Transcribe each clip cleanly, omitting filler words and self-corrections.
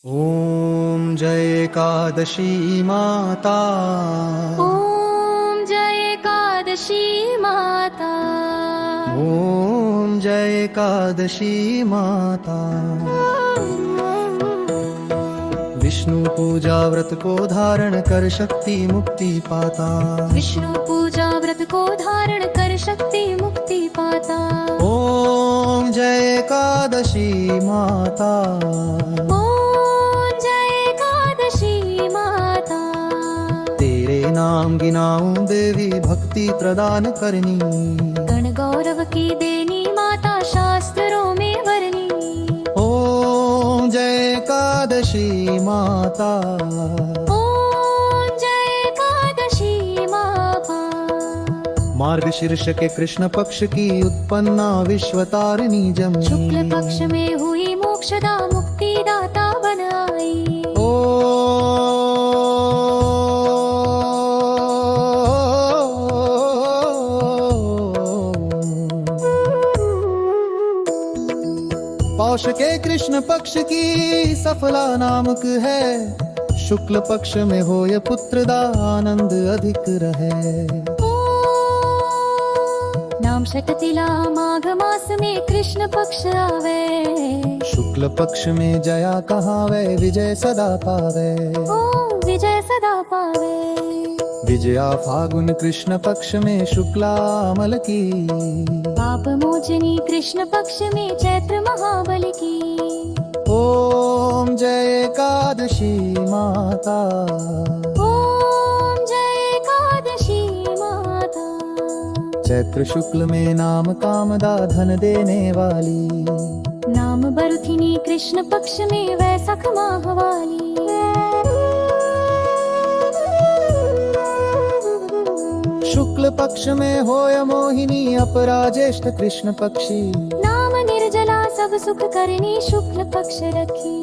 ॐ जय एकादशी माता। ॐ जय एकादशी माता। ॐ जय एकादशी माता। विष्णु पूजा व्रत को धारण कर शक्ति मुक्ति पाता। विष्णु पूजा व्रत को धारण कर शक्ति मुक्ति पाता। ॐ जय एकादशी माता। ॐ जय एकादशी माता। तेरे नाम गिनाऊं देवी भक्ति प्रदान करनी। गण गौरव की देनी माता शास्त्रों में वरनी। ॐ जय एकादशी माता। ॐ जय एकादशी माता। मार्गशीर्ष के कृष्ण पक्ष की उत्पन्ना विश्वतारिणी जमनी। शुक्ल पक्ष में हुई मोक्षदा मुक्तिदाता बन आई। पौष के कृष्ण पक्ष की सफला नामक है। शुक्ल पक्ष में होय पुत्र दा आनंद अधिक रहे। नाम षटतिला माघ मास में कृष्ण पक्ष आवे। शुक्ल पक्ष में जया कहावे विजय सदा पावे। ओ विजय सदा पावे। विजया फागुन कृष्ण पक्ष में शुक्ला अमल की। पाप मोचनी कृष्ण पक्ष में चैत्र महाबल की। ॐ जय एकादशी माता। ॐ जय एकादशी माता। चैत्र शुक्ल में नाम कामदा धन देने वाली। नाम बरुथिनी कृष्ण पक्ष में वैसख माहवाली। शुक्ल पक्ष में होय मोहिनी अपराजेष्ठ कृष्ण पक्षी। नाम निर्जला सब सुख करनी शुक्ल पक्ष रखी।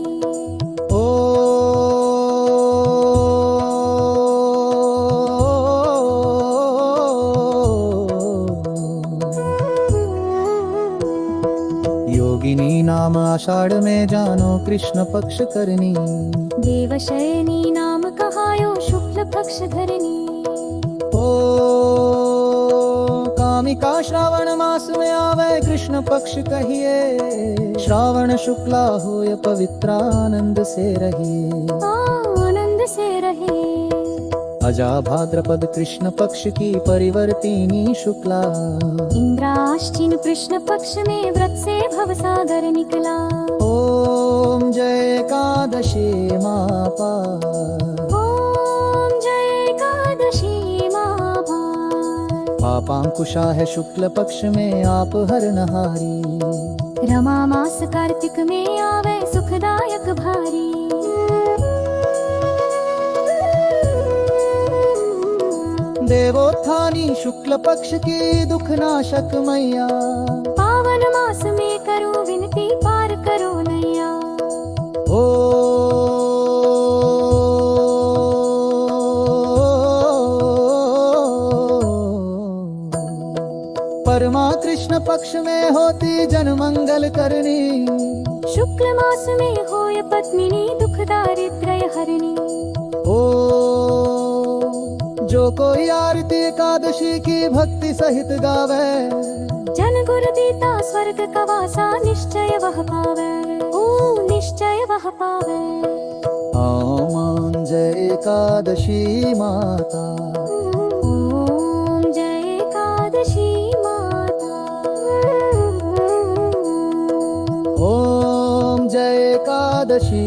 योगिनी नाम आषाढ़ में जानो कृष्ण पक्ष करनी। देवशयनी नाम कहायो शुक्ल पक्ष धरनी। कामिका श्रावण मास में आवे कृष्ण पक्ष कहिए। श्रावण शुक्ला होय पवित्र आनंद से रहिए। आनंद से रहे। अजा भाद्रपद कृष्ण पक्ष की परिवर्तिनी शुक्ला। इंद्राश्चिन कृष्ण पक्ष में व्रत से भवसागर निकला। ॐ जय एकादशी माता। ॐ जय एकादशी माता। पापांकुशा है शुक्ल पक्ष में आप हरनहारी। रमा मास कार्तिक में आवे सुखदायक भारी। देवोत्थानी शुक्ल पक्ष की दुख नाशक मैया। पावन मास में करो विनती पार करो नैया। परमा कृष्ण पक्ष में होती जन मंगल करनी। शुक्ल मास में होय पद्मिनी दुख दारिद्र्य हरणी। जो कोई आरती एकादशी की भक्ति सहित गावे। जन गुरु दीता स्वर्ग का वासा निश्चय वह पावे। ओ निश्चय वह पावे। ॐ जय एकादशी माता। ॐ जय एकादशी माता। ॐ जय एकादशी